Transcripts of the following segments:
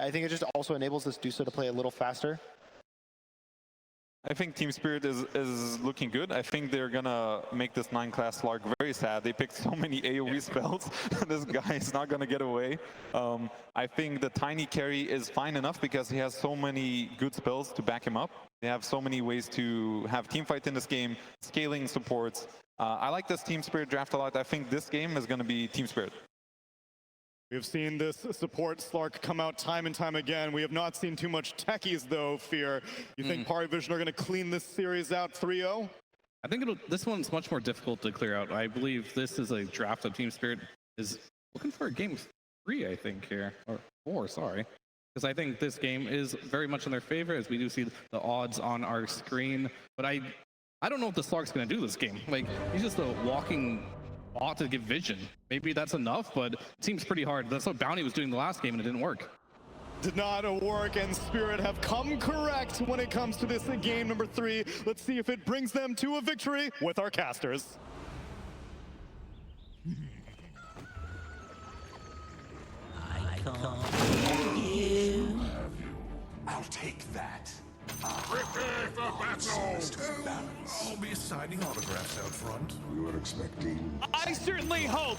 I think it just also enables this Dusa to play a little faster. I think Team Spirit is looking good. I think they're gonna make this 9-class Slark very sad. They picked so many AoE spells. This guy is not gonna get away. I think the Tiny carry is fine enough because he has so many good spells to back him up. They have so many ways to have team fight in this game, scaling supports. I like this Team Spirit draft a lot. I think this game is gonna be Team Spirit. We've seen this support Slark come out time and time again. We have not seen too much techies though, Fear. You think Parivision are going to clean this series out 3-0? I think this one's much more difficult to clear out. I believe this is a draft of Team Spirit is looking for a game 3, I think, here. Or 4, sorry. Because I think this game is very much in their favor, as we do see the odds on our screen. But I don't know what the Slark's going to do this game. Like, he's just a walking bot to give vision. Maybe that's enough, but it seems pretty hard. That's what Bounty was doing the last game, and it didn't work. Did not work, and Spirit have come correct when it comes to this in game number 3. Let's see if it brings them to a victory with our casters. I can't you. I'll take that. Prepare for battle! I'll be signing autographs out front. We were expecting... I certainly hope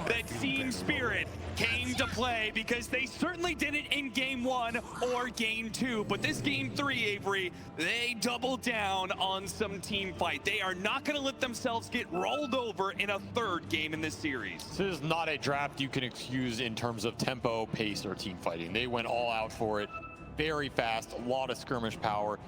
that Team Spirit came to play, because they certainly didn't in Game 1 or Game 2. But this Game 3, Avery, they doubled down on some team fight. They are not going to let themselves get rolled over in a third game in this series. This is not a draft you can excuse in terms of tempo, pace, or team fighting. They went all out for it. Very fast, a lot of skirmish power,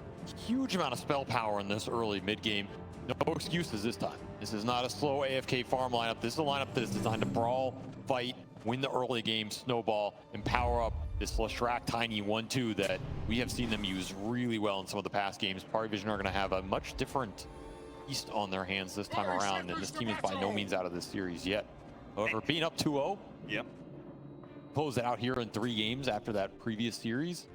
huge amount of spell power in this early mid-game. No excuses this time. This is not a slow AFK farm lineup. This is a lineup that is designed to brawl, fight, win the early game, snowball, and power up this Leshrac Tiny 1-2 that we have seen them use really well in some of the past games. Parivision are going to have a much different beast on their hands this time around, and this team is by no means out of this series yet. However, being up 2-0, close it out here in 3 games after that previous series.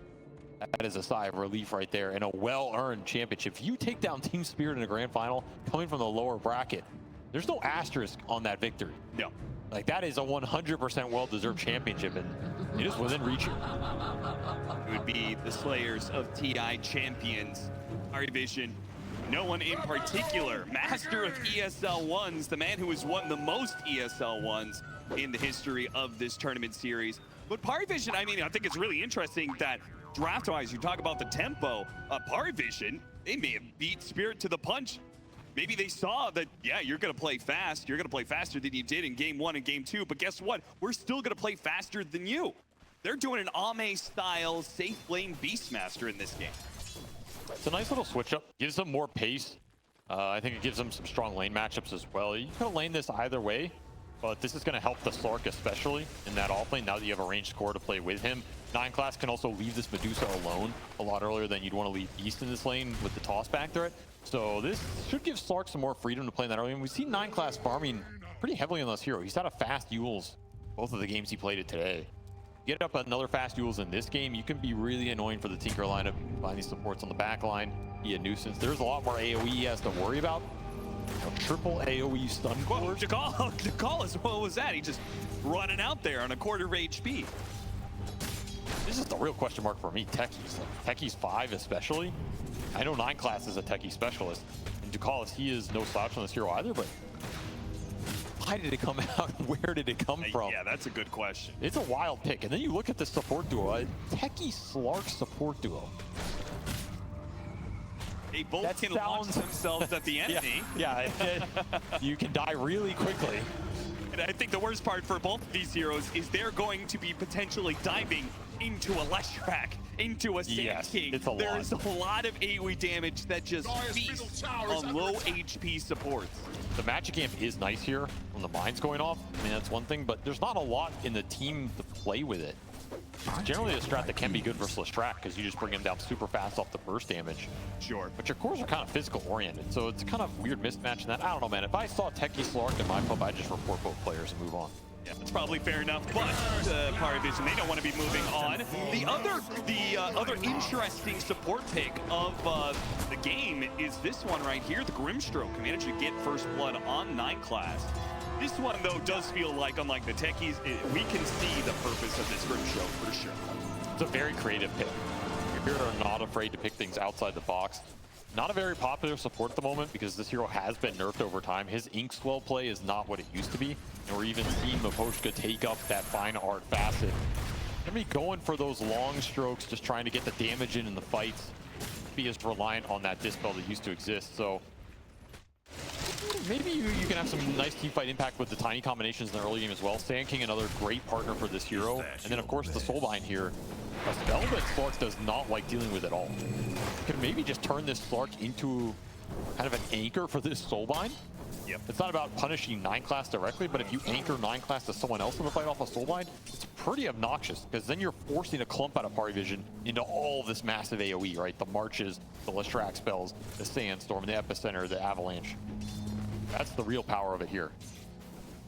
That is a sigh of relief right there, and a well-earned championship. If you take down Team Spirit in a grand final, coming from the lower bracket, there's no asterisk on that victory. No. Like, that is a 100% well-deserved championship, and it is within reach. It would be the Slayers of TI champions. Parivision, no one in particular. Master of ESL Ones, the man who has won the most ESL Ones in the history of this tournament series. But Parivision, I mean, I think it's really interesting that draft-wise, you talk about the tempo. Parivision, they may have beat Spirit to the punch. Maybe they saw that, yeah, you're going to play fast. You're going to play faster than you did in Game 1 and Game 2. But guess what? We're still going to play faster than you. They're doing an Ame-style safe lane Beastmaster in this game. It's a nice little switch-up. Gives them more pace. I think it gives them some strong lane matchups as well. You can lane this either way, but this is going to help the Slark especially in that off lane now that you have a ranged core to play with him. 9-class can also leave this Medusa alone a lot earlier than you'd want to leave Beast in this lane with the toss back threat. So this should give Slark some more freedom to play in that early. And we've seen 9-class farming pretty heavily on this hero. He's had a fast Yules both of the games he played it today. Get up another fast Yules in this game, you can be really annoying for the Tinker lineup. Find these supports on the back line, be a nuisance. There's a lot more AoE he has to worry about. A triple AoE stun core. Dacall, what was that? He just running out there on a quarter of HP. This is the real question mark for me, techies. Like, techies 5 especially. I know 9-class is a techie specialist, and Dacall, he is no slouch on this hero either, but why did it come out? Where did it come from? Yeah, that's a good question. It's a wild pick, and then you look at the support duo, a techie Slark support duo. They both can launch themselves at the enemy. Yeah, you can die really quickly. And I think the worst part for both of these heroes is they're going to be potentially diving into a Leshrac, into a Sand King. It's a lot. There is a lot of AoE damage that just feasts on low HP supports. The Magic Amp is nice here when the mine's going off. I mean, that's one thing, but there's not a lot in the team to play with it. It's generally a strat that can be good versus Leshrac because you just bring him down super fast off the burst damage. Sure. But your cores are kind of physical oriented, so it's kind of weird mismatch in that. I don't know, man. If I saw Techie Slark in my pub, I'd just report both players and move on. Yeah, that's probably fair enough, but Parivision, they don't want to be moving on. The other interesting support pick of the game is this one right here. The Grimstroke managed to get first blood on 9-class. This one, though, does feel like, unlike the techies, we can see the purpose of this Grimstroke for sure. It's a very creative pick. You're not afraid to pick things outside the box. Not a very popular support at the moment because this hero has been nerfed over time. His Inkswell play is not what it used to be. And we're even seeing Maposhka take up that fine art facet. Gonna be going for those long strokes, just trying to get the damage in the fights. Be as reliant on that dispel that used to exist. So maybe you can have some nice teamfight impact with the tiny combinations in the early game as well. Sand King, another great partner for this hero. And then of course the Soulbind here. A spell that Slark does not like dealing with at all. Can maybe just turn this Slark into kind of an anchor for this Soulbind. Yep. It's not about punishing 9 class directly, but if you anchor 9 class to someone else in the fight off a Soulbind, it's pretty obnoxious because then you're forcing a clump out of Parivision into all of this massive AoE, right? The Marches, the Leshrac spells, the Sandstorm, the Epicenter, the Avalanche. That's the real power of it here.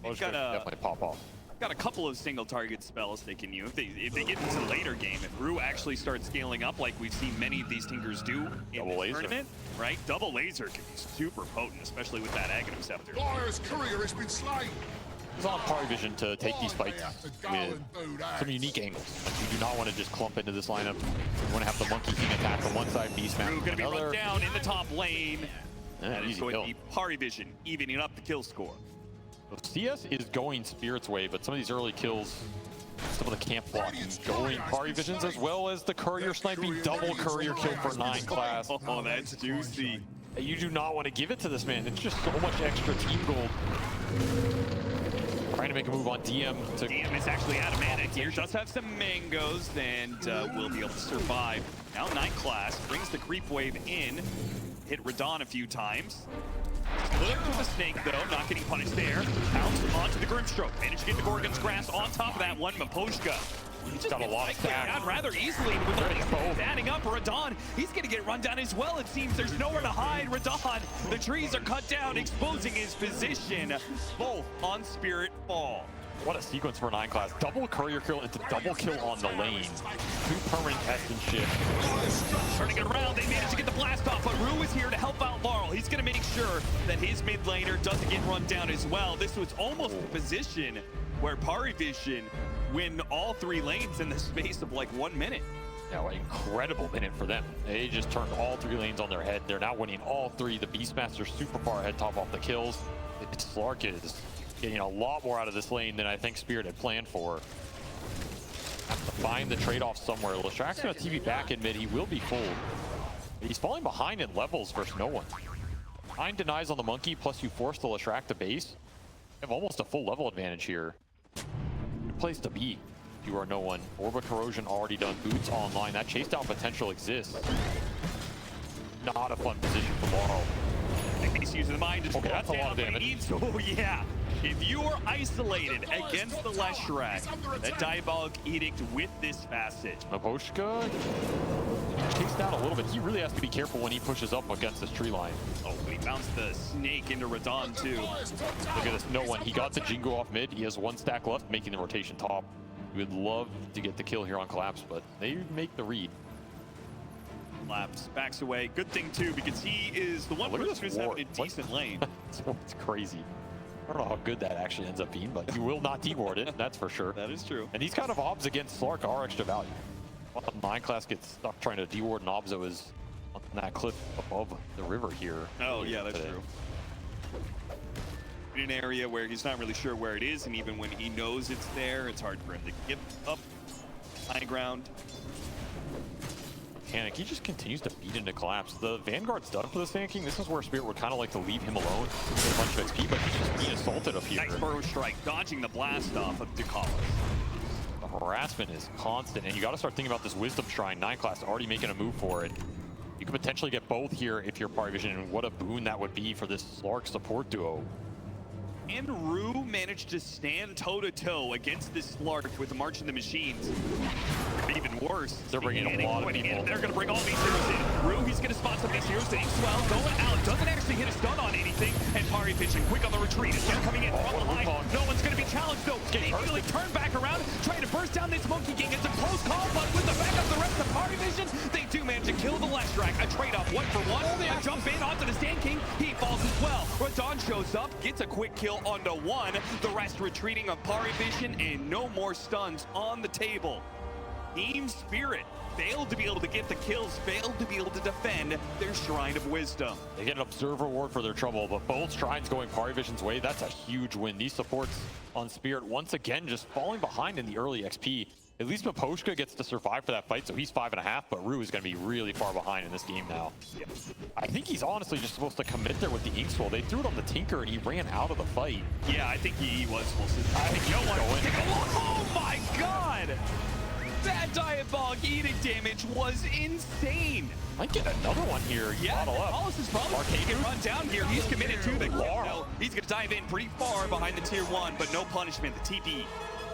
They've Definitely pop off. got a couple of single target spells they can use. If they get into later game, if Rue actually starts scaling up like we've seen many of these Tinkers do in Double this laser. tournament, right? Double laser can be super potent, especially with that Aghanim Scepter. Fire's courier has been slain. It's on Parivision to take these fights with some unique angles. Like, you do not want to just clump into this lineup. You want to have the Monkey King attack on one side, Beastman Rue on gonna be another. run down in the top lane. Yeah, That is easy going kill. to be Parivision evening up the kill score. So CS is going Spirit's way, but some of these early kills, some of the camp blocking going Parivision's, as well as the courier sniping double courier kill for 9 class. Oh, that's juicy. You do not want to give it to this man. It's just so much extra team gold. Trying to make a move on DM to DM is actually out of mana here. Does have some mangoes and will be able to survive. Now 9 class brings the creep wave in. Hit Radon a few times. Split up to the snake though, not getting punished there. Pounce onto the Grimstroke. Managed to get the Gorgon's Grasp on top of that one. Maposhka. He's just got a lot of stack. down rather easily with the adding up. Radon, he's gonna get run down as well. It seems there's nowhere to hide. Radon, the trees are cut down, exposing his position. Both on Spirit Fall. what a sequence for 9 class. Double courier kill into double kill on the lane. 2 permanent Essence shift. Turning it around, they managed to get the blast off, but Rue is here to help out Laurel. He's gonna make sure that his mid laner doesn't get run down as well. This was almost a position where Parivision win all 3 lanes in the space of like 1 minute. Now, an incredible minute for them. They just turned all 3 lanes on their head. They're now winning all 3. The Beastmaster's super far ahead, top off the kills. Slark is getting a lot more out of this lane than I think Spirit had planned for. Have to find the trade-off somewhere. Leshrac's gonna TV back in mid. He will be full. He's falling behind in levels versus no one. 9 denies on the Monkey, plus you force the Leshrac to base. You have almost a full level advantage here. Good place to be. You are no one. Orba Corrosion already done. Boots online. That chase down potential exists. Not a fun position for Laurel. I think he's using the mind to Okay, that's a lot of damage. Oh yeah. If you are isolated against the Leshrac, that Diabolic Edict with this facet. Maposhka chased down a little bit. He really has to be careful when he pushes up against this tree line. Oh, but he bounced the snake into Radon too. Look at this, no one. He got the Jingo off mid. He has 1 stack left, making the rotation top. We would love to get the kill here on Collapse, but they make the read. Collapse backs away. Good thing too, because he is the one Look at person this who's ward. having a decent lane. It's crazy. I don't know how good that actually ends up being, but you will not deward it, that's for sure. That is true. And these kind of obs against Slark are extra value. Well, 9 class gets stuck trying to deward an obs that was on that cliff above the river here. Oh yeah, that's today. true. In an area where he's not really sure where it is, and even when he knows it's there, it's hard for him to get up high ground. Panic, he just continues to beat into Collapse. The Vanguard's done for the Sand King. This is where Spirit would kind of like to leave him alone with a bunch of XP, but he's just being assaulted up here. Nice burrow strike, dodging the blast off of Decalis. The harassment is constant, and you got to start thinking about this Wisdom Shrine. 9 class already making a move for it. You could potentially get both here if you're Parivision, and what a boon that would be for this Slark support duo. And Rue managed to stand toe-to-toe against this Slark with the March of the Machines. Even worse. They're bringing a lot of people. They're going to bring all these heroes in. Rue, he's going to spot some of these heroes. Inkswell going out. Doesn't actually hit a stun on anything. And Parivision quick on the retreat. It's coming in from behind. No one's going to be challenged, though. They immediately turn back around, trying to burst down this Monkey King. It's a close call, but with the backup of the rest of Parivision, they do manage to kill the Leshrac. A trade-off 1 for 1. A jump in onto the Sand King. He falls as well. Radon shows up, gets a quick kill onto 1. The rest retreating of Parivision, and no more stuns on the table. Team Spirit failed to be able to get the kills, failed to be able to defend their Shrine of Wisdom. They get an observer reward for their trouble, but both shrines going Parivision's way. That's a huge win. These supports on Spirit once again just falling behind in the early XP. At least Maposhka gets to survive for that fight, so he's 5.5, but Rue is going to be really far behind in this game now. Yeah. I think he's honestly just supposed to commit there with the Ink Scroll. They threw it on the Tinker and he ran out of the fight. Yeah, I think he was supposed to. I think no one. Take a look. Oh my god! That Diabolic eating damage was insane. Might get another one here. Yeah, Bottle up. Hollis is probably taking run down here. He's committed to the kill. No, he's going to dive in pretty far behind the tier 1, but no punishment. The TP,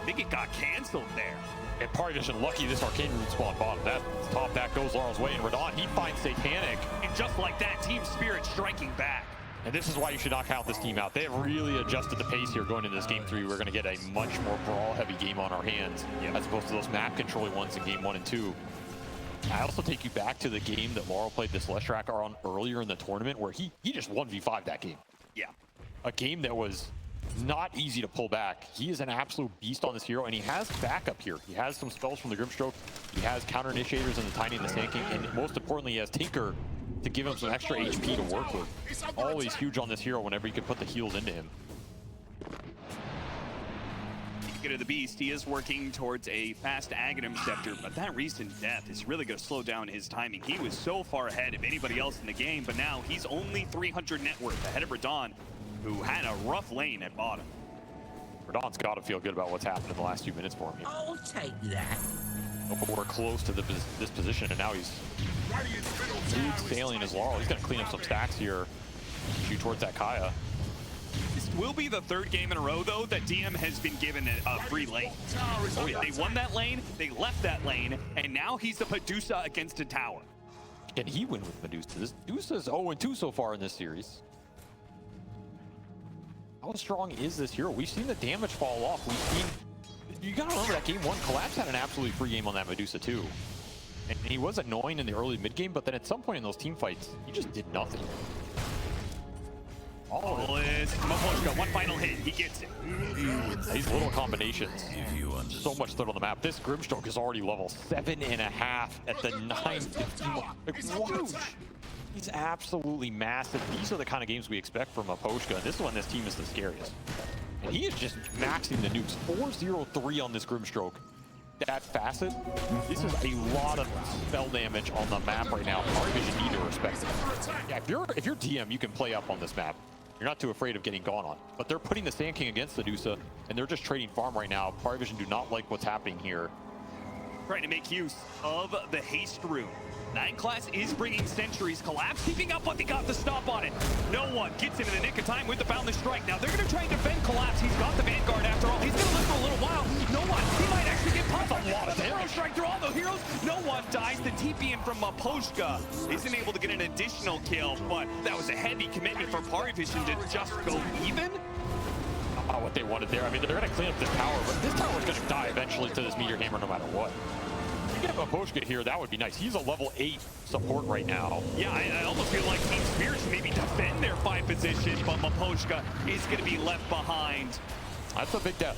I think it got canceled there. And Parivision lucky this Arcane Root spawn bottom. That's top, that goes Laurel's way, and Radon, he finds Satanic. And just like that, Team Spirit striking back. And this is why you should not count this team out. They have really adjusted the pace here going into this game 3. We're going to get a much more brawl-heavy game on our hands, as opposed to those map-controlling ones in game 1 and 2. I also take you back to the game that Laurel played this Leshrac on earlier in the tournament, where he just 1v5 that game. Yeah. A game that was not easy to pull back. He is an absolute beast on this hero, and he has backup here. He has some spells from the Grimstroke. He has counter-initiators in the Tiny and the Sand King, and most importantly, he has Tinker to give him some extra HP to work with. Always huge on this hero whenever you can put the heals into him. Get to the beast, he is working towards a fast Aghanim Scepter, but that recent death is really going to slow down his timing. He was so far ahead of anybody else in the game, but now he's only 300 net worth ahead of Radon, who had a rough lane at bottom. Radon's got to feel good about what's happened in the last few minutes for him here. I'll take that. But we're close to this position, and now he's sailing his Laurel. He's going to clean up some stacks here, shoot towards that Kaya. This will be the 3rd game in a row, though, that DM has been given a free lane. Oh, yeah. They won that lane, they left that lane, and now he's the Medusa against a tower. Can he win with Medusa? This Medusa's 0-2 so far in this series. How strong is this hero? We've seen the damage fall off. We've seen... You gotta remember that game 1, Collapse had an absolutely free game on that Medusa too. And he was annoying in the early mid game, but then at some point in those team fights, he just did nothing. Maposhka, one final hit, he gets it. These little combinations, so much threat on the map. This Grimstroke is already level 7.5 at the 950 mark. He's absolutely massive. These are the kind of games we expect from Maposhka, and this one, this team is the scariest. And he is just maxing the nukes. 403 on this Grimstroke. That facet, this is a lot of spell damage on the map right now. Parivision need to respect it. Yeah, if you're DM, you can play up on this map. You're not too afraid of getting gone on. But they're putting the Sand King against the Medusa, and they're just trading farm right now. Parivision do not like what's happening here. Trying to make use of the haste rune. 9 class is bringing sentries. Collapse keeping up, but they got the stop on it. No one gets him in the nick of time with the Boundless Strike. Now they're going to try and defend Collapse. He's got the Vanguard after all. He's going to live for a little while. No one. He might actually get popped. That's a lot of damage. Strike through all the heroes. No one dies. The TP in from Maposhka isn't able to get an additional kill, but that was a heavy commitment for Parivision to just go even. Not what they wanted there. I mean, they're going to clean up this tower, but this tower is going to die eventually to this Meteor Hammer no matter what. If you get Maposhka here, that would be nice. He's a level 8 support right now. Yeah, I almost feel like Team Spirit should maybe defend their 5 position, but Maposhka is going to be left behind. That's a big death.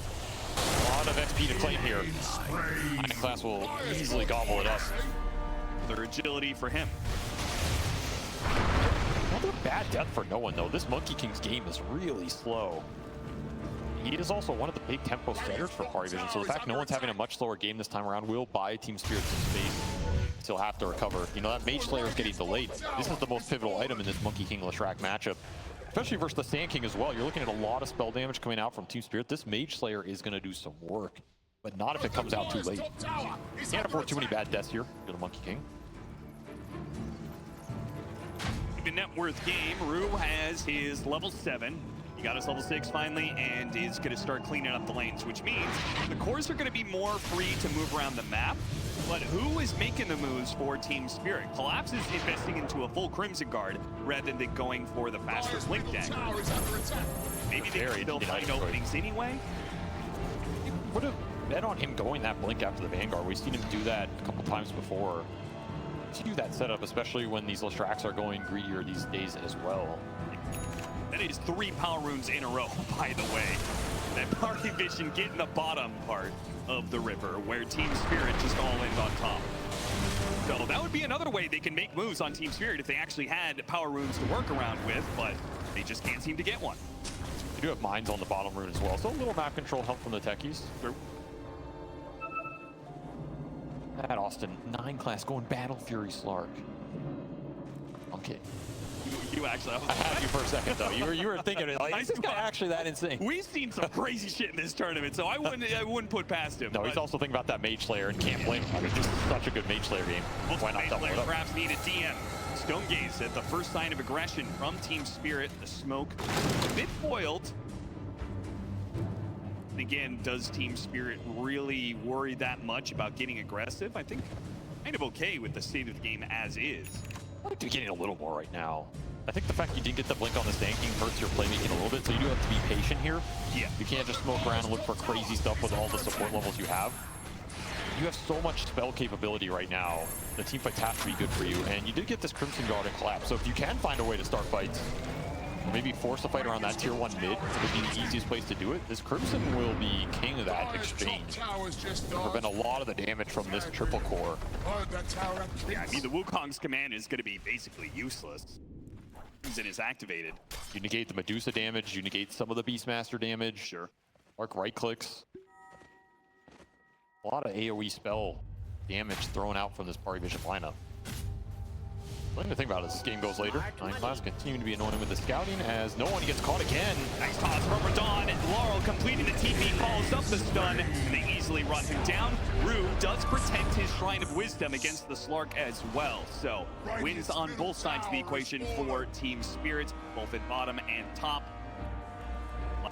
A lot of XP to claim here. 9 class will easily gobble at us. Their agility for him. Another bad death for no one, though. This Monkey King's game is really slow. He is also one of the big tempo setters for Parivision, so the fact no one's having a much slower game this time around will buy Team Spirit some space. He'll have to recover. You know, that Mage Slayer is getting delayed. This is the most pivotal item in this Monkey King Leshrac matchup, especially versus the Sand King as well. You're looking at a lot of spell damage coming out from Team Spirit. This Mage Slayer is going to do some work, but not if it comes out too late. Can't afford too many bad deaths here. You're the Monkey King. Even net worth game, Rue has his level 7. He got his level 6 finally and is going to start cleaning up the lanes, which means the cores are going to be more free to move around the map. But who is making the moves for Team Spirit? Collapse is investing into a full Crimson Guard rather than going for the faster Blink deck. Maybe they can still find openings anyway. Would have bet on him going that Blink after the Vanguard. We've seen him do that a couple times before. To do that setup, especially when these Leshracs are going greedier these days as well. That is 3 power runes in a row, by the way. And Parivision get in the bottom part of the river, where Team Spirit just all in on top. So that would be another way they can make moves on Team Spirit if they actually had power runes to work around with, but they just can't seem to get one. You do have mines on the bottom rune as well, so a little map control help from the techies. True. That Austin, 9 class going Battle Fury Slark. Okay. You actually, I had you for a second though. You were thinking, like, is this guy actually that insane? We've seen some crazy shit in this tournament, so I wouldn't put past him. No, he's also thinking about that Mage Slayer and can't blame him. I mean, this is such a good Mage Slayer game. Why not double it up? Perhaps need a DM. Stonegaze at the first sign of aggression from Team Spirit. The smoke a bit foiled. Again, does Team Spirit really worry that much about getting aggressive? I think kind of okay with the state of the game as is. I like to be getting a little more right now. I think the fact you didn't get the blink on the Stanking hurts your playmaking a little bit, so you do have to be patient here. Yeah. You can't just smoke around and look for crazy stuff with all the support levels you have. You have so much spell capability right now. The team fights have to be good for you, and you did get this Crimson Guard and collapse, so if you can find a way to start fights, or maybe force a fight around that tier 1 mid, it would be the easiest place to do it. This Crimson will be king of that exchange. Prevent a lot of the damage from this triple core. Yeah, I mean, the Wukong's command is going to be basically useless. Crimson is activated. You negate the Medusa damage, you negate some of the Beastmaster damage. Sure. Mark right clicks. A lot of AoE spell damage thrown out from this Parivision lineup. The thing to think about is this game goes later. 9 class continue to be annoying with the scouting as no one gets caught again. Nice toss from Radon. Laurel completing the TP, follows up the stun, and they easily run him down. Rue does protect his Shrine of Wisdom against the Slark as well. So wins on both sides of the equation for Team Spirit, both at bottom and top.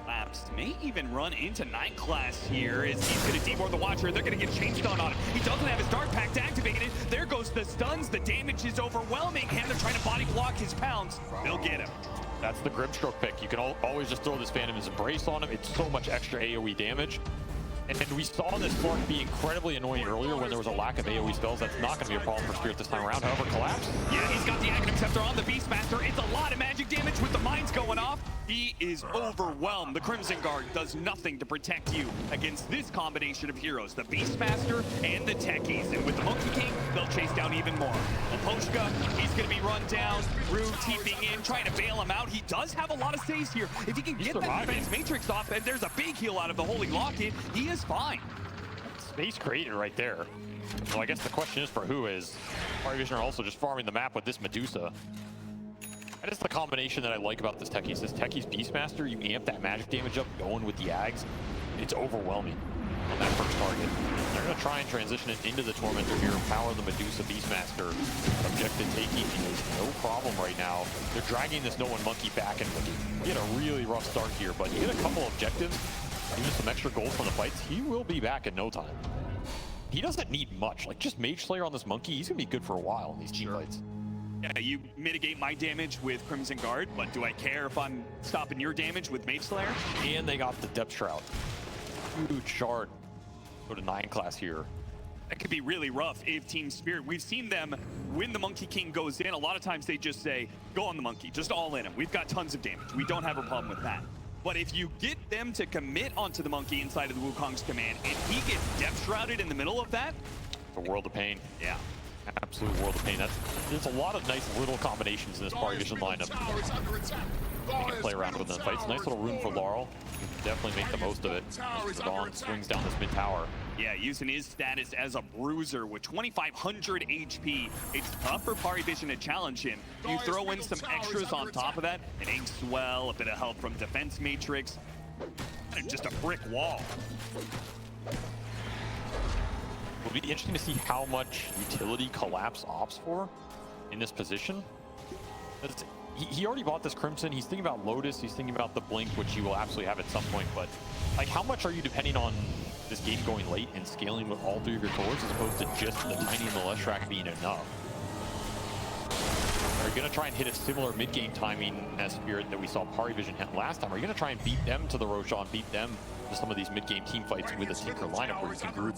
Labs may even run into 9 class here as he's going to demoor the Watcher. They're going to get chain stun on him. He doesn't have his Dark Pact activated. There goes the stuns. The damage is overwhelming him. They're trying to body block his pounds. They'll get him. That's the Grimstroke pick. You can always just throw this Phantom's Embrace on him. It's so much extra AoE damage. And we saw this Slark be incredibly annoying earlier when there was a lack of AoE spells. That's not going to be a problem for Spirit this time around. However, collapse. Yeah, he's got the Aghanim Scepter on the Beastmaster. It's a lot of magic damage with the mines going off. He is overwhelmed. The Crimson Guard does nothing to protect you against this combination of heroes, the Beastmaster and the Techies. And with the Monkey King, they'll chase down even more. Laposhka, he's going to be run down. Rue TPing in, trying to bail him out. He does have a lot of saves here. If he can get that defense matrix off, and there's a big heal out of the Holy Locket, he is fine. Space created right there. So I guess the question is for who is Parivision are also just farming the map with this Medusa. That is the combination that I like about this Techies. This Techies Beastmaster, you amp that magic damage up going with the Ags. It's overwhelming on that first target. They're going to try and transition it into the Tormentor here, power the Medusa Beastmaster. Objective taking is no problem right now. They're dragging this No One Monkey back and he had a really rough start here, but you get a couple objectives, even some extra gold from the fights, he will be back in no time. He doesn't need much. Like, just Mage Slayer on this Monkey, he's going to be good for a while in these team fights. Yeah, you mitigate my damage with Crimson Guard, but do I care if I'm stopping your damage with Mage Slayer? And they got the Depth Shroud. Huge shard. Go to 9 class here. That could be really rough if Team Spirit, we've seen them when the Monkey King goes in, a lot of times they just say, go on the Monkey, just all in him. We've got tons of damage. We don't have a problem with that. But if you get them to commit onto the Monkey inside of the Wukong's command, and he gets Depth Shrouded in the middle of that, it's a world of pain. Yeah. Absolute world of pain. There's a lot of nice little combinations in this Parivision lineup. You can play around with in the fights. Nice little room for Laurel. You can definitely make the most of it. Radon swings down this mid tower. Yeah, using his status as a bruiser with 2,500 HP. It's tough for Parivision to challenge him. You throw in some extras on top of that, an Ink Swell, a bit of help from Defense Matrix, and just a brick wall. It'll be interesting to see how much utility Collapse opts for in this position. He already bought this Crimson. He's thinking about Lotus. He's thinking about the Blink, which he will absolutely have at some point. But like, how much are you depending on this game going late and scaling with all 3 of your cores as opposed to just the Tiny and the Leshrac being enough? Are you going to try and hit a similar mid-game timing as Spirit that we saw Parivision hit last time? Are you going to try and beat them to the Roshan, beat them to some of these mid-game team fights with a Tinker lineup where you can group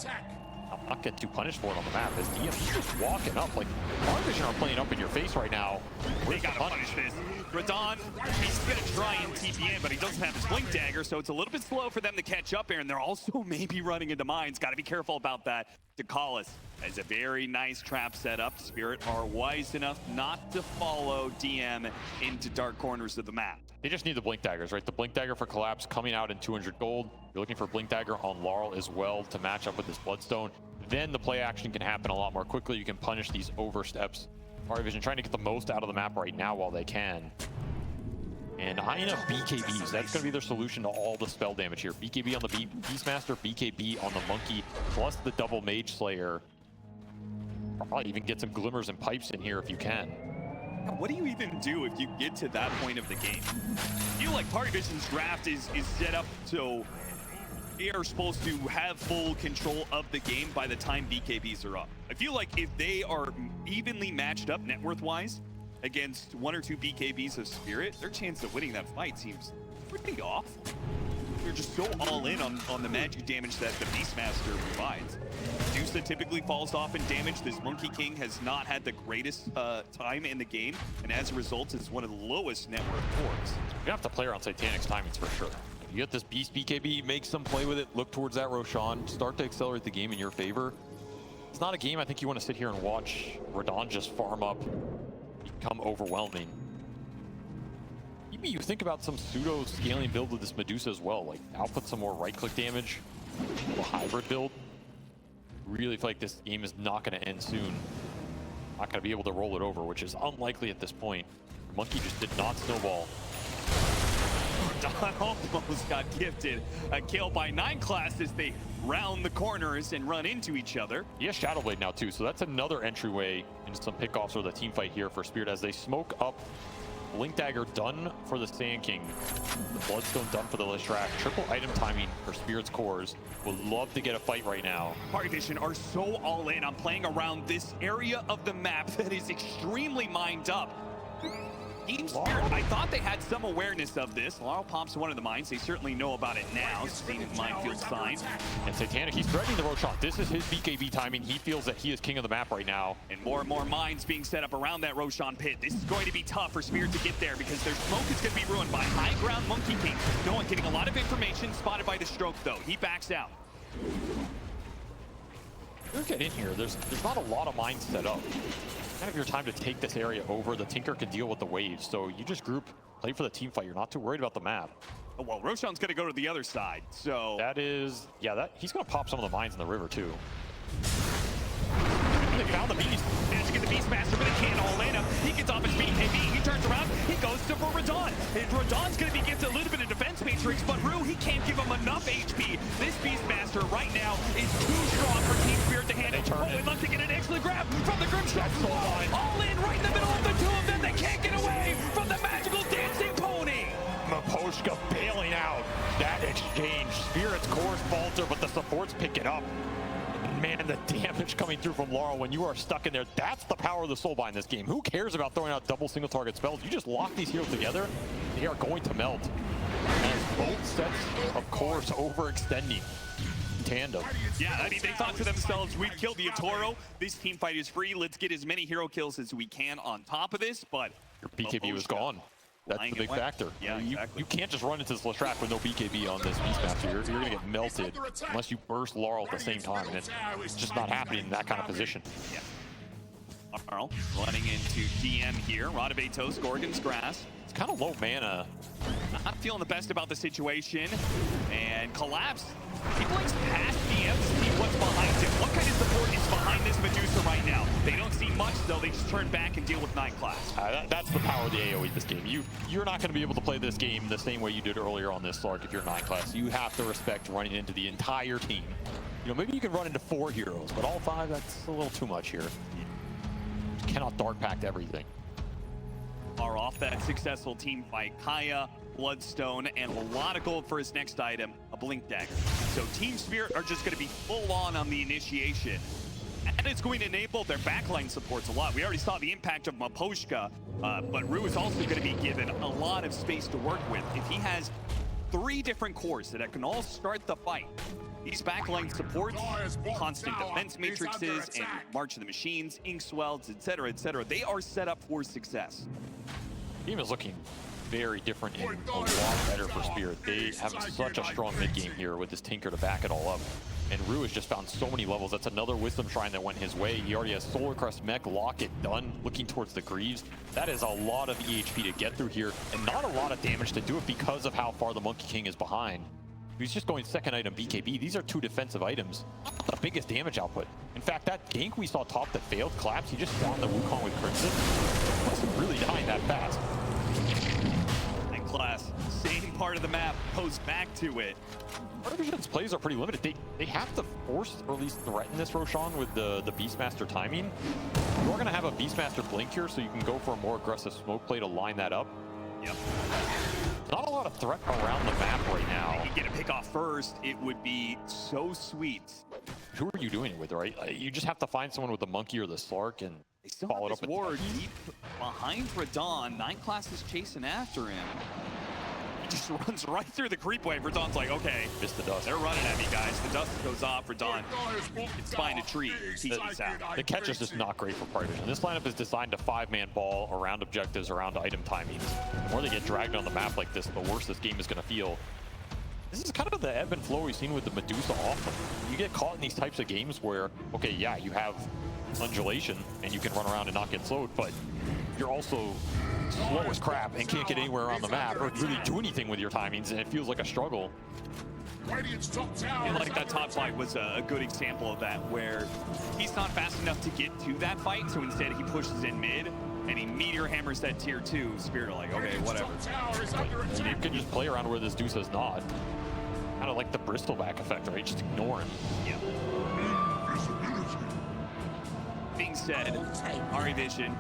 not get too punished for it on the map. As DM is just walking up, like, Parivision are playing up in your face right now. They gotta punish this. Radon, he's gonna try and TP in, but he doesn't have his Blink Dagger, so it's a little bit slow for them to catch up here, and they're also maybe running into mines. Gotta be careful about that. Dakalis has a very nice trap set up. Spirit are wise enough not to follow DM into dark corners of the map. They just need the Blink Daggers, right? The Blink Dagger for Collapse coming out in 200 gold. You're looking for Blink Dagger on Laurel as well to match up with this Bloodstone. Then the play action can happen a lot more quickly. You can punish these oversteps. Parivision trying to get the most out of the map right now while they can. And eyeing up BKBs, that's going to be their solution to all the spell damage here. BKB on the Beastmaster, BKB on the Monkey, plus the double Mage Slayer. Probably even get some Glimmers and Pipes in here if you can. What do you even do if you get to that point of the game? I feel like Parivision's draft is set up so they are supposed to have full control of the game by the time BKBs are up. I feel like if they are evenly matched up net worth-wise against 1 or 2 BKBs of Spirit, their chance of winning that fight seems pretty off. They're just so all in on the magic damage that the Beastmaster provides. Medusa typically falls off in damage. This Monkey King has not had the greatest time in the game, and as a result is one of the lowest net worth cores. You have to play around Satanic's timings for sure. You get this Beast BKB, make some play with it, look towards that Roshan, start to accelerate the game in your favor. It's not a game I think you want to sit here and watch Radon just farm up, become overwhelming. Maybe you think about some pseudo scaling build with this Medusa as well, like output some more right click damage, a hybrid build. Really feel like this game is not going to end soon. Not going to be able to roll it over, which is unlikely at this point. Monkey just did not snowball. Don almost got gifted a kill by 9 class as they round the corners and run into each other. He has Shadowblade now too, so that's another entryway into some pickoffs or the team fight here for Spirit as they smoke up. Blink Dagger done for the Sand King. The Bloodstone done for the Lishrak. Triple item timing for Spirit's cores. Would love to get a fight right now. Parivision are so all in on playing around this area of the map that is extremely mined up. Team Spirit, I thought they had some awareness of this. Laurel pops one of the mines. They certainly know about it now, seeing the minefield sign. And Satanic, he's threatening the Roshan. This is his BKB timing. He feels that he is king of the map right now. And more mines being set up around that Roshan pit. This is going to be tough for Spirit to get there because their smoke is going to be ruined by high ground Monkey King. No one getting a lot of information, spotted by the stroke though. He backs out. You get in here, there's not a lot of mines set up. Kind of your time to take this area over. The Tinker can deal with the waves, so you just group, play for the team fight. You're not too worried about the map. Oh, well, Roshan's going to go to the other side, so... That is, yeah, he's going to pop some of the mines in the river, too. They found the Beast. Managed to get the Beastmaster, but they can't all in him. He gets off his BKB. He turns around. He goes to Radon. And Radon's going to be gifted a little bit of defense matrix, but Rue, he can't give him enough HP. This Beastmaster right now is too strong for Team Spirit to handle. Oh, they'd love to get an excellent grab from the Grim Shot. All in right in the middle of the two of them. They can't get away from the magical dancing pony. Maposhka bailing out that exchange. Spirit's cores falter, but the supports pick it up. Man, the damage coming through from Laurel when you are stuck in there, that's the power of the Soulbind in this game. Who cares about throwing out double single target spells? You just lock these heroes together, they are going to melt. And both sets of cores overextending in tandem. Yeah, I mean, they thought to themselves, we've killed the Atoro. This team fight is free. Let's get as many hero kills as we can on top of this, but... Your BKB was gone. That's the big factor. Yeah, exactly. You can't just run into this Lishrak with no BKB on this Beastmaster. You're going to get melted unless you burst Laurel at the same time. And it's just not happening in that kind of position. Yeah. Laurel running into DM here. Rod of Atos, Gorgon's Grass. It's kind of low mana. Not feeling the best about the situation. And Collapse. He blinks past DM to see what's behind him. What kind of support is behind this Medusa right now? They don't see much, though. They just turn back and deal with 9 class. That's the power of the AoE this game. You're not going to be able to play this game the same way you did earlier on this Slark if you're 9 class. You have to respect running into the entire team. You know, maybe you can run into 4 heroes, but all 5, that's a little too much here. You cannot dark pact everything. Are off that successful team fight. Kaya, Bloodstone, and a lot of gold for his next item, a Blink Dagger. So Team Spirit are just going to be full on the initiation. And it's going to enable their backline supports a lot. We already saw the impact of Maposhka, but Rue is also going to be given a lot of space to work with. If he has 3 different cores that can all start the fight, These backline supports, constant defense matrices, and March of the Machines, Ink Swells, etc., they are set up for success. Team is looking very different and a lot better for Spirit. They have such a strong mid game here with this Tinker to back it all up. And Rue has just found so many levels. That's another Wisdom Shrine that went his way. He already has Solar Crest Mech, Locket done, looking towards the Greaves. That is a lot of EHP to get through here, and not a lot of damage to do it because of how far the Monkey King is behind. He's just going second item BKB. These are two defensive items. Not the biggest damage output. In fact, that gank we saw top that failed collapse, he just spawned the Wukong with Crimson. He wasn't really dying that fast. And class, same part of the map, goes back to it. Parivision's plays are pretty limited. They have to force or at least threaten this Roshan with the Beastmaster timing. You're going to have a Beastmaster blink here, so you can go for a more aggressive smoke play to line that up. Yep. Not a lot of threat around the map right now. If you get a pick off first, it would be so sweet. Who are you doing it with, right? You just have to find someone with the Monkey or the Slark and They still follow have it this up. ward deep behind Radon. 9 Class is chasing after him. He just runs right through the creep wave. Radon's like, okay, Missed the dust. they're running at me, guys. The dust goes off. Radon, it's behind a tree. He's out. The catch is just not great for Parivision. This lineup is designed to 5-man ball around objectives, around item timings. The more they get dragged on the map like this, the worse this game is going to feel. This is kind of the ebb and flow we've seen with the Medusa often. You get caught in these types of games where, okay, yeah, you have undulation and you can run around and not get slowed, but you're also slow as crap and can't get anywhere around the map or really do anything with your timings, and it feels like a struggle. And like that top fight was a good example of that, where he's not fast enough to get to that fight, so instead he pushes in mid and he meteor hammers that tier 2. Spirit are like, okay, whatever. You can just play around where this Deuce is not. Kind of like the Bristleback effect, right? Just ignore him. Yeah. Being said, Parivision,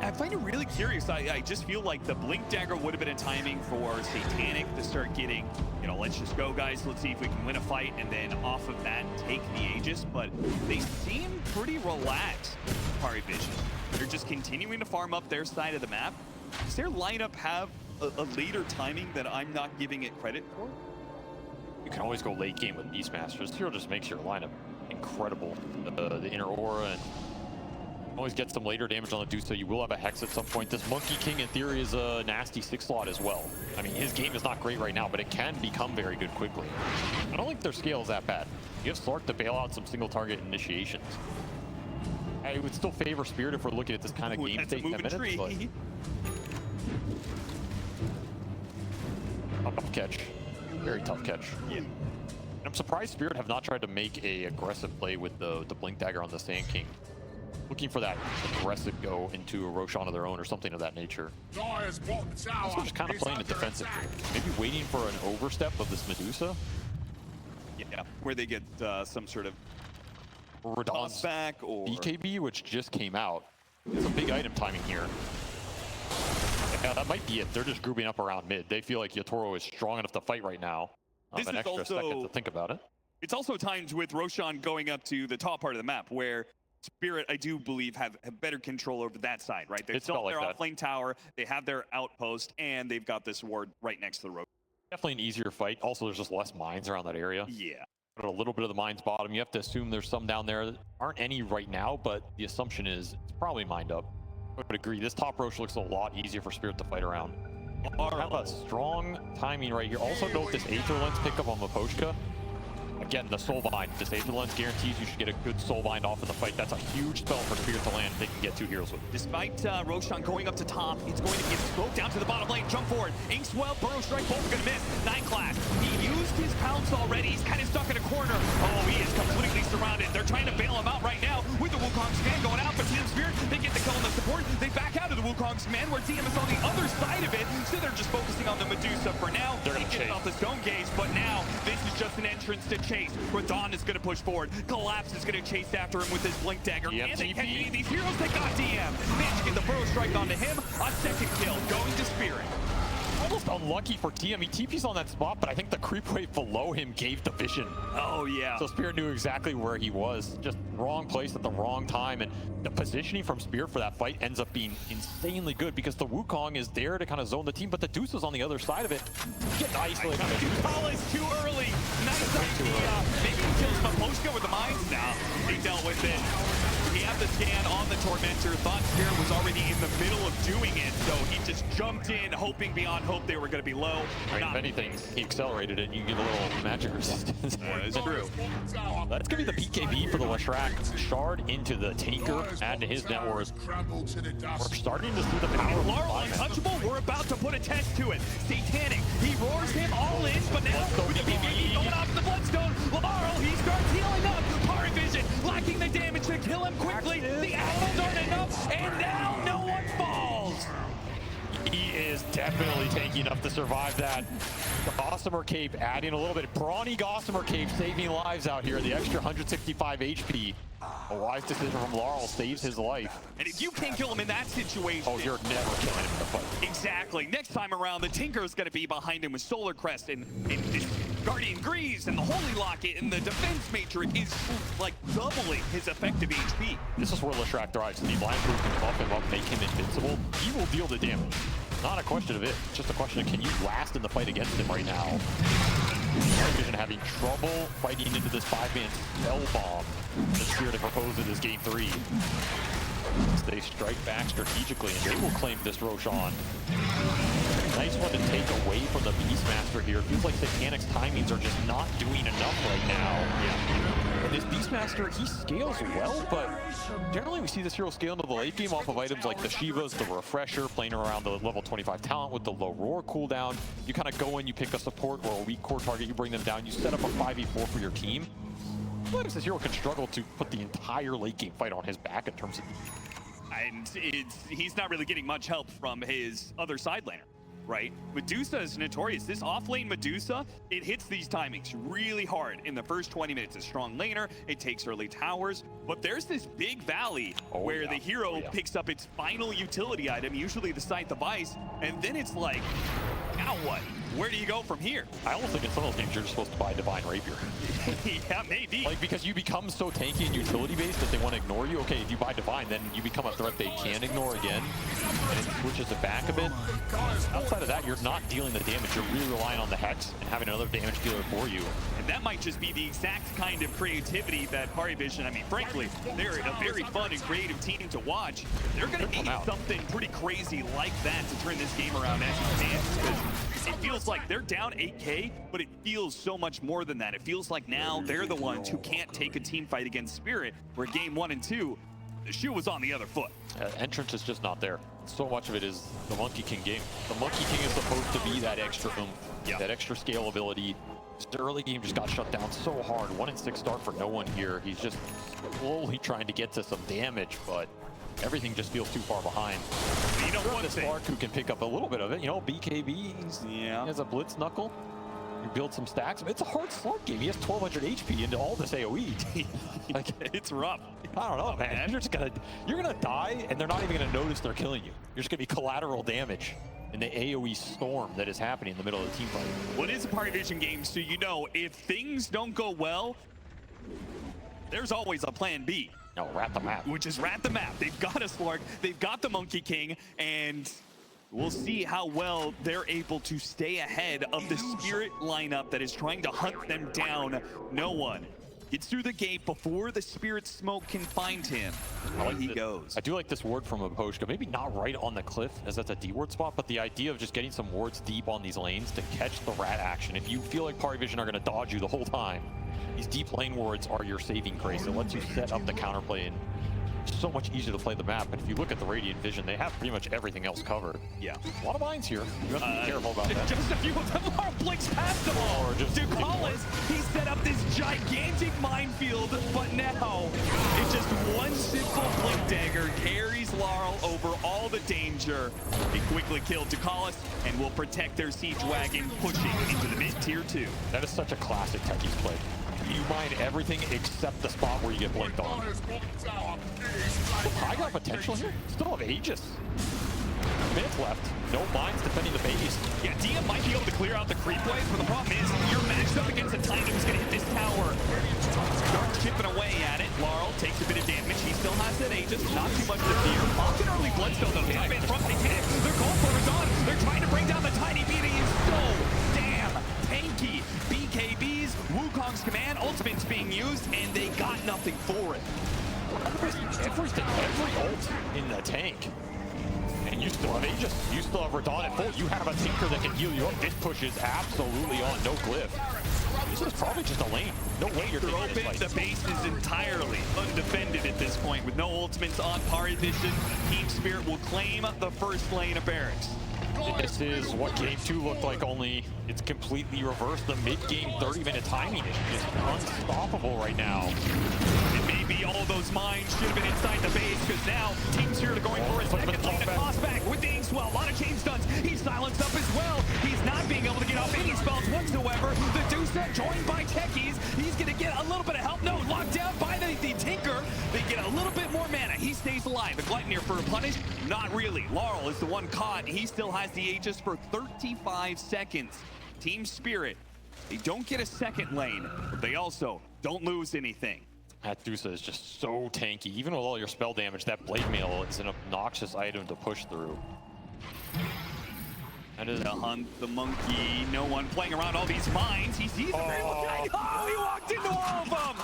I find it really curious. I just feel like the Blink Dagger would have been a timing for Satanic to start getting, you know, let's just go, guys. Let's see if we can win a fight, and then off of that, take the Aegis. But they seem pretty relaxed, Parivision. They're just continuing to farm up their side of the map. Does their lineup have a later timing that I'm not giving it credit for? You can always go late game with Beastmasters. Hero just makes your lineup incredible. The inner aura, and always get some later damage on the Deuce, so you will have a Hex at some point. This Monkey King, in theory, is a nasty 6 slot as well. I mean, his game is not great right now, but it can become very good quickly. I don't think their scale is that bad. You have Slark to bail out some single target initiations. I would still favor Spirit if we're looking at this kind of game state in a minute, but tough catch. Very tough catch. Yeah. I'm surprised Spirit have not tried to make a aggressive play with the Blink Dagger on the Sand King. Looking for that aggressive go into a Roshan of their own or something of that nature. Also just kind of playing a defensive game. Maybe waiting for an overstep of this Medusa. Yeah, where they get some sort of Radon's back or BKB, which just came out. It's a big item timing here. Yeah, that might be it. They're just grouping up around mid. They feel like Yatoro is strong enough to fight right now. This An is extra also, second to think about it. It's also timed with Roshan going up to the top part of the map, where Spirit, I do believe, have better control over that side, right? They've built their offlane tower, they have their outpost, and they've got this ward right next to the road. Definitely an easier fight. Also, there's just less mines around that area. Yeah. But a little bit of the mines bottom. You have to assume there's some down there. Aren't any right now, but the assumption is it's probably mined up. I would agree. This top roach looks a lot easier for Spirit to fight around. Have a strong timing right here. Also note this Aether Lens pickup on Mapochka. Again, the Soul Bind. This Aether Lens guarantees you should get a good Soul Bind off in the fight. That's a huge spell for Spirit to land. They can get 2 heroes with. Despite Roshan going up to top, it's going to get slowed down to the bottom lane. Jump forward. Inkswell, Burrow Strike, both are going to miss. 9 Class. He used his pounce already. He's kind of stuck in a corner. Oh, he is completely surrounded. They're trying to bail him out right now with the Wukong's command going out. But Team Spirit, they get the kill on the support. They back out of the Wukong's command, where DM is on the other side of it. So they're just focusing on the Medusa for now. They're he gets off the stone gaze, but now this is just an entrance to chase. Radon is going to push forward. Collapse is going to chase after him with his Blink Dagger. Yep, And they TP. can't get these heroes. They got DM. Managed to get the Burrow Strike onto him. A second kill going to Spirit. Almost unlucky for TM. He TP's on that spot, but I think the creep wave below him gave the vision. Oh, yeah. So Spirit knew exactly where he was. Just wrong place at the wrong time. And the positioning from Spirit for that fight ends up being insanely good because the Wukong is there to kind of zone the team, but the Deuce is on the other side of it. Get isolated. Ducala's too early. Nice idea. Maybe he kills Maposhka with the mines now. He dealt with it. He had the scan on the Tormentor. Thought Spirit was already in the middle of doing it, so he just jumped in, hoping beyond hope they were going to be low. Right, if anything, he accelerated it and you get a little magic resistance. It's true. That's going to be the BKB for the Leshrac. Shard into the Tinker, add to his net worth. We're starting to see the power of Laurel untouchable. We're about to put a test to it. Satanic. He roars him all in, but now with the BKB going off the Bloodstone, Laurel, he starts healing up. Parivision lacking the damage to kill him quickly. The arrows aren't enough, and now no one falls. He is definitely tanky enough to survive that. The Gossamer Cape adding a little bit. Brawny Gossamer Cape saving lives out here. The extra 165 HP. A wise decision from Laurel saves his life. And if you can't kill him in that situation... Oh, you're never killing him in the fight. Exactly. Next time around, the Tinker is going to be behind him with Solar Crest and Guardian Greaves and the Holy Locket, and the Defense Matrix is like doubling his effective HP. This is where Leshrac thrives. The Blind Proof can buff him up, make him invincible. He will deal the damage. Not a question of it. It's just a question of can you last in the fight against him right now. Parivision having trouble fighting into this 5-man spell bomb. The Spirit have proposed it as game 3. They strike back strategically and they will claim this Roshan. Nice one to take away from the Beastmaster here. It feels like Satanic's timings are just not doing enough right now. Yeah. And this Beastmaster, he scales well, but generally we see this hero scale into the late game off of items like the Shivas, the Refresher, playing around the level 25 talent with the low roar cooldown. You kind of go in, you pick a support or a weak core target, you bring them down, you set up a 5v4 for your team. Sometimes this hero can struggle to put the entire late game fight on his back in terms of... And he's not really getting much help from his other side laner, right? Medusa is notorious. This off-lane Medusa, it hits these timings really hard. In the first 20 minutes, a strong laner, it takes early towers, but there's this big valley where the hero picks up its final utility item, usually the Scythe of Ice, and then it's like, now what? Where do you go from here? I almost think in some of those games you're just supposed to buy Divine Rapier. Yeah, maybe. Like, because you become so tanky and utility-based that they want to ignore you. Okay, if you buy Divine, then you become a threat they can ignore again, and it switches it back a bit. Outside of that, you're not dealing the damage. You're really relying on the Hex and having another damage dealer for you. And that might just be the exact kind of creativity that Parivision, I mean, frankly, they're a very fun and creative team to watch. They're going to need something pretty crazy like that to turn this game around as it stands, because it feels like they're down 8K, but it feels so much more than that. It feels like now they're the ones who can't take a team fight against Spirit, where game 1 and 2, the shoe was on the other foot. Entrance is just not there. So much of it is the Monkey King game. The Monkey King is supposed to be that extra oomph, that extra scalability. The early game just got shut down so hard. 1-6 start for no one here. He's just slowly trying to get to some damage, but everything just feels too far behind. You know what? Slark who can pick up a little bit of it. You know, BKB, he has a Blitz Knuckle. You build some stacks. It's a hard Slark game. He has 1200 HP into all this AoE. Like, it's rough. I don't know, man. You're gonna die, and they're not even gonna notice they're killing you. You're just gonna be collateral damage in the AoE storm that is happening in the middle of the team fight. What is a Parivision game? So you know, if things don't go well, there's always a plan B. No, rat the map. Which is rat the map. They've got a Slark, they've got the Monkey King, and we'll see how well they're able to stay ahead of the Spirit lineup that is trying to hunt them down. No one gets through the gate before the Spirit smoke can find him. He goes. I do like this ward from Aposhka. Maybe not right on the cliff, as that's a D-ward spot, but the idea of just getting some wards deep on these lanes to catch the rat action. If you feel like Parivision are going to dodge you the whole time, these deep lane wards are your saving grace. It lets you set up the counterplay, and it's so much easier to play the map. But if you look at the Radiant Vision, they have pretty much everything else covered. Yeah. A lot of mines here. You have to be careful about that. Just a few of them are blinks past them all. Ducalis, he set up this gigantic minefield, but now it's just one simple blink dagger carries Laurel over all the danger. He quickly killed Ducalis and will protect their siege wagon, pushing into the mid-tier 2. That is such a classic Techies play. You mine everything except the spot where you get blinked on. I got potential here. Still have Aegis. minutes left. No mines defending the base. Yeah, DM might be able to clear out the creep waves, but the problem is you're matched up against a Titan who's going to hit this tower. Starts chipping away at it. Laurel takes a bit of damage. He still has that Aegis. Not too much to fear. Pops an early Bloodstone though. Tap in from Satanic. They're going for Radon. They're trying to bring down the Tiny Beat. He is so damn tanky. BKBs, Wukong's command, ultimate's being used, and they got nothing for it. Every ult in the tank. And you still have Aegis. You still have Radon at full. You have a Tinker that can heal you up. This push is absolutely on. No glyph. This is probably just a lane. No way you're taking this fight. The base is entirely undefended at this point with no ultimates on Parivision. Team Spirit will claim the first lane of barracks. This is what Game 2 looked like, only it's completely reversed. The mid-game 30-minute timing is just unstoppable right now. And maybe all those mines should have been inside the base, because now Team Spirit are going for a second lane to toss back with the Inkswell. A lot of chain stuns. He's silenced up as well. He's not being able to get off any spells whatsoever. The Dusa joined by Techies. He's going to get a little bit of help. No, locked down by the Tinker. They get a little bit more mana. He stays alive. The Gluttony for a punish? Not really. Laurel is the one caught. He still has the Aegis for 35 seconds. Team Spirit, they don't get a second lane, but they also don't lose anything. That Dusa is just so tanky. Even with all your spell damage, that Blade Mail is an obnoxious item to push through. That is the hunt, the monkey, no one playing around all these mines. He sees them. Oh, he walked into all of them.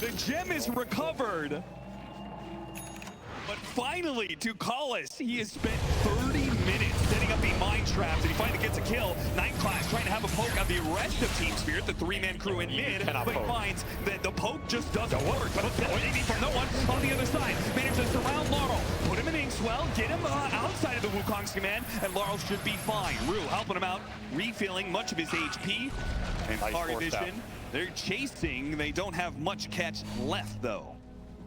The gem is recovered. But finally, to Collis, he has spent 30 minutes setting up the mine traps, and he finally gets a kill. Night Class trying to have a poke on the rest of Team Spirit, the three-man crew in mid, but he finds that the poke just doesn't work. But maybe from no one on the other side. Manages to surround Laurel, put him in Inkswell, get him outside of the Wukong's command, and Laurel should be fine. Rue helping him out, refilling much of his HP. And Parivision, they're chasing. They don't have much catch left, though.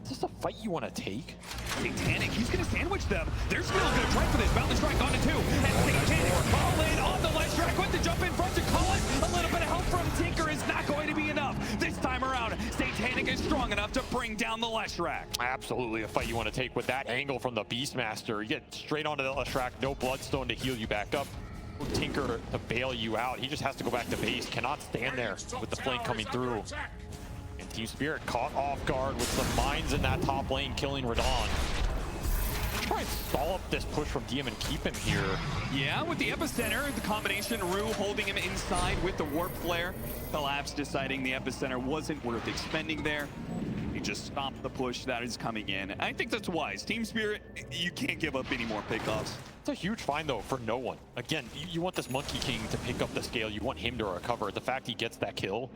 Is this a fight you want to take? Satanic, he's going to sandwich them. They're still going to try for this. Boundless Strike on to 2. And Satanic all in on the left track with the jump in front to call it. A little bit of help from Tinker is not going to be enough. This time around, Satanic is strong enough to bring down the Leshrac. Absolutely a fight you want to take with that angle from the Beastmaster. You get straight onto the Leshrac, no Bloodstone to heal you back up. Tinker to bail you out. He just has to go back to base. Cannot stand there with the flank coming through. And Team Spirit caught off guard with some mines in that top lane, killing Radon. Try and stall up this push from DM and keep him here. Yeah, with the epicenter, the combination, Rue holding him inside with the warp flare. Collapse deciding the epicenter wasn't worth expending there. He just stopped the push that is coming in. I think that's wise. Team Spirit, you can't give up any more pickoffs. It's a huge find though for no one. Again, you want this Monkey King to pick up the scale. You want him to recover. The fact he gets that kill,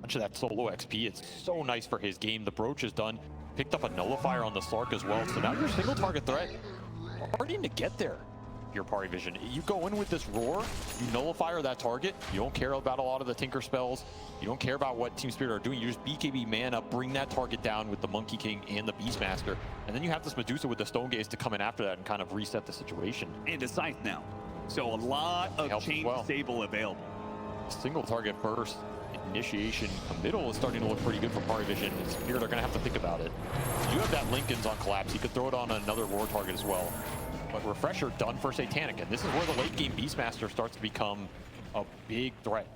much of that solo XP, it's so nice for his game. The brooch is done. Picked up a nullifier on the Slark as well. So now your single target threat starting to get there. Your Parivision. You go in with this roar, you nullifier that target. You don't care about a lot of the Tinker spells. You don't care about what Team Spirit are doing. You just BKB mana, bring that target down with the Monkey King and the Beastmaster. And then you have this Medusa with the Stone Gaze to come in after that and kind of reset the situation. And a Scythe now. So a lot of chain disable available. Single target burst. Initiation, the middle is starting to look pretty good for Parivision. Spirit are going to have to think about it. You have that Lincoln's on Collapse. You could throw it on another roar target as well. But Refresher done for Satanic, and this is where the late game Beastmaster starts to become a big threat.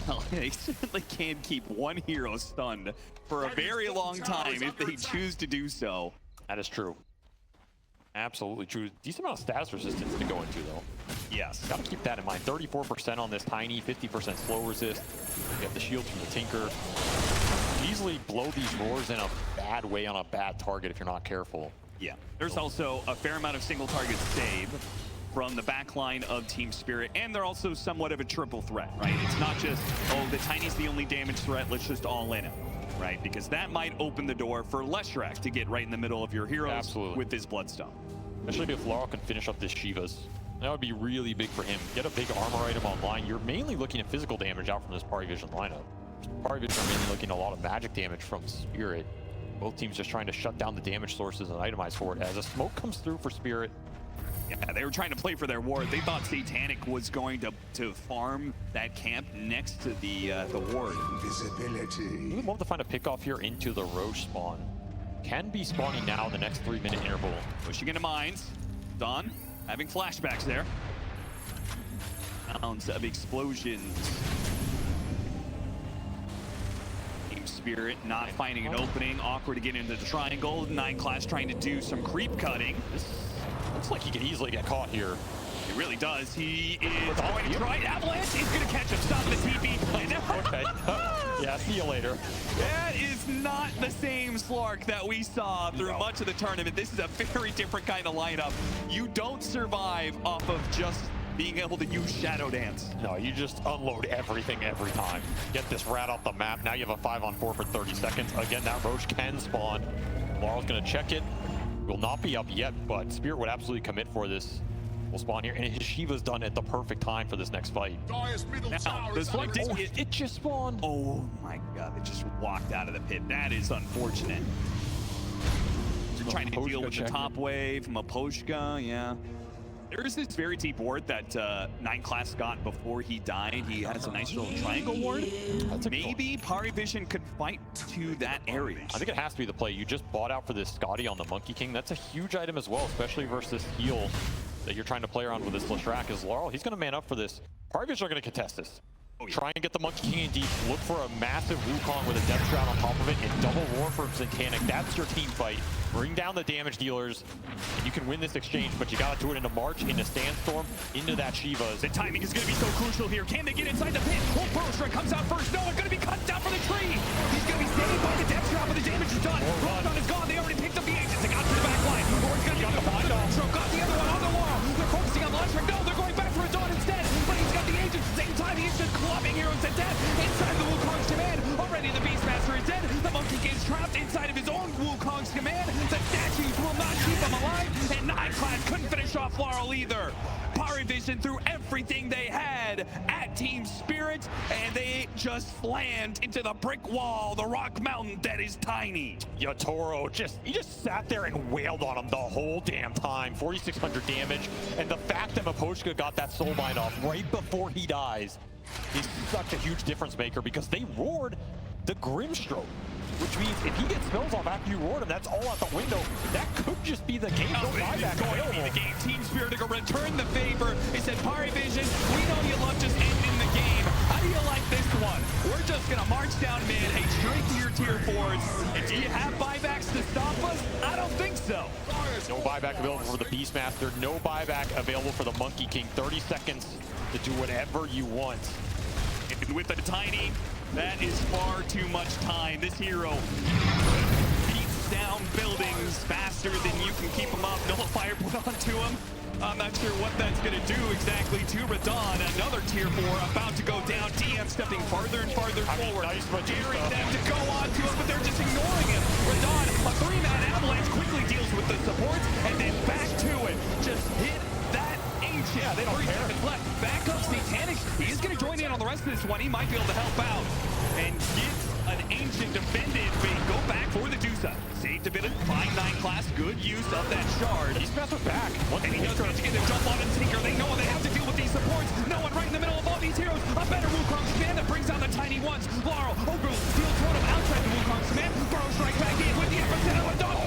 Well, they certainly can keep one hero stunned for a very long time if they choose to do so. That is true. Absolutely true. Decent amount of status resistance to go into, though. Yes. Got to keep that in mind. 34% on this Tiny, 50% slow resist. You have the shields from the Tinker. Easily blow these roars in a bad way on a bad target if you're not careful. Yeah. There's also a fair amount of single target save from the backline of Team Spirit, and they're also somewhat of a triple threat, right? It's not just, oh, the Tiny's the only damage threat, let's just all in it, right? Because that might open the door for Leshrac to get right in the middle of your heroes with his Bloodstone. Especially if Laurel can finish up this Shivas. That would be really big for him. Get a big armor item online. You're mainly looking at physical damage out from this Parivision lineup. Parivision are mainly looking at a lot of magic damage from Spirit. Both teams just trying to shut down the damage sources and itemize for it. As a smoke comes through for Spirit. Yeah, they were trying to play for their ward. They thought Satanic was going to farm that camp next to the ward. Invisibility. We would love to find a pickoff here into the Roche spawn. can be spawning now in the next 3-minute interval. Pushing into mines. Don having flashbacks there. Sounds of explosions. Team Spirit not finding an opening. Awkward to get into the triangle. 9 Class trying to do some creep cutting. This looks like he could easily get caught here. It really does. He is going to try. Avalanche is going to catch him. Stop the TP. Okay. Yeah, see you later. That is not the same Slark that we saw through much of the tournament. This is a very different kind of lineup. You don't survive off of just being able to use Shadow Dance. No, you just unload everything every time. Get this rat off the map. Now you have a 5-on-4 for 30 seconds. Again, that Roach can spawn. Laurel's going to check it. Will not be up yet, but Spirit would absolutely commit for this. Will spawn here, and his Shiva's done at the perfect time for this next fight. Now, the Slark did get... It just spawned. Oh my god, it just walked out of the pit. That is unfortunate. They're trying to deal with the top wave. Maposhka, yeah. There's this very deep ward that 9 Class got before he died. He has a nice little triangle ward. Maybe Parivision could fight to that area. I think it has to be the play. You just bought out for this Scotty on the Monkey King. That's a huge item as well, especially versus heal that you're trying to play around with this Leshrac is Laurel. He's going to man up for this. Parivision are going to contest this. Try and get the Monkey King in deep. Look for a massive Wukong with a Depth Shroud on top of it and double roar for Zentannic. That's your team fight. Bring down the damage dealers, and you can win this exchange, but you got to do it into March, into Sandstorm, into that Shiva's. The timing is going to be so crucial here. Can they get inside the pit? Oh, Burrow Strike comes out first. No, it's going to be cut down for the tree. He's going to be standing by the Depth Shroud, but the damage is done. Rondon is gone. They already picked up the agents. They got to the back line. Or it's going to be the Stroke. Got the other one on the wall. They're focusing on the Leshrac. No, they're going back for a Dawn instead. But he's got the agents. Same time, he's just clubbing heroes to death. Inside the Wukong's command. Already the Beastmaster is dead. The Monkey King's trapped inside of his own Wukong's command. The statues will not keep him alive. And 9 Class couldn't finish off Laurel either. Parivision threw everything they had at Team Spirit, and they just slammed into the brick wall, the rock mountain that is tiny. Yatoro he just sat there and wailed on him the whole damn time. 4,600 damage, and the fact that Maposhka got that soulbind off right before he dies is such a huge difference maker because they roared the Grimstroke, which means if he gets spells off after you roared him, that's all out the window. That could just be the game. No buyback going to be the game. Team Spirit are going to return the favor. They said, Parivision, we know you love just ending the game. How do you like this one? We're just going to march down mid, a straight to your tier 4s. And do you have buybacks to stop us? I don't think so. No buyback available for the Beastmaster. No buyback available for the Monkey King. 30 seconds to do whatever you want. And with the tiny, that is far too much time. This hero beats down buildings faster than you can keep them up. Nullifier put onto him. I'm not sure what that's going to do exactly to Radon. Another tier 4 about to go down. DM stepping farther and farther forward. Daring them to go on to him, but they're just ignoring him. Radon, a 3-man avalanche, quickly deals with the supports and then back to it. Just hit that ancient. Yeah, they don't care. Left. Back up Satanic. He's going to join in on the rest of this one. He might be able to help out and get an ancient defended, but go back for the Dusa. Saved a bit of 9 Class. Good use of that shard. He's Beastmaster back. And he does manage to get the jump on and Tinker. They know they have to deal with these supports. No one right in the middle of all these heroes. A better Wukong's command that brings down the tiny ones. Laurel, Ogre, Steel Totem outside the Wukong's command. Burrow Strike back in with the epicenter of Dawn.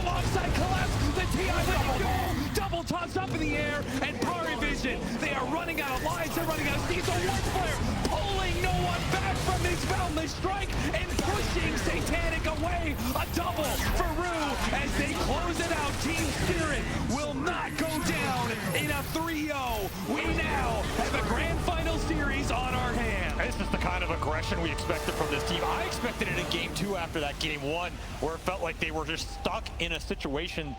Alongside Collapse. The TI ready to go. Double toss up in the air. And Parivision, they are running out of lives. They're running out of steam. So one player pulling no one back from this boundless strike and pushing Satanic away. A double for Rue as they close it out. Team Spirit will not go down in a 3-0. We now have a grand final series on our hands. This is the kind of aggression we expected from this team. I expected it in game 2 after that game 1, where it felt like they were just stuck in a situation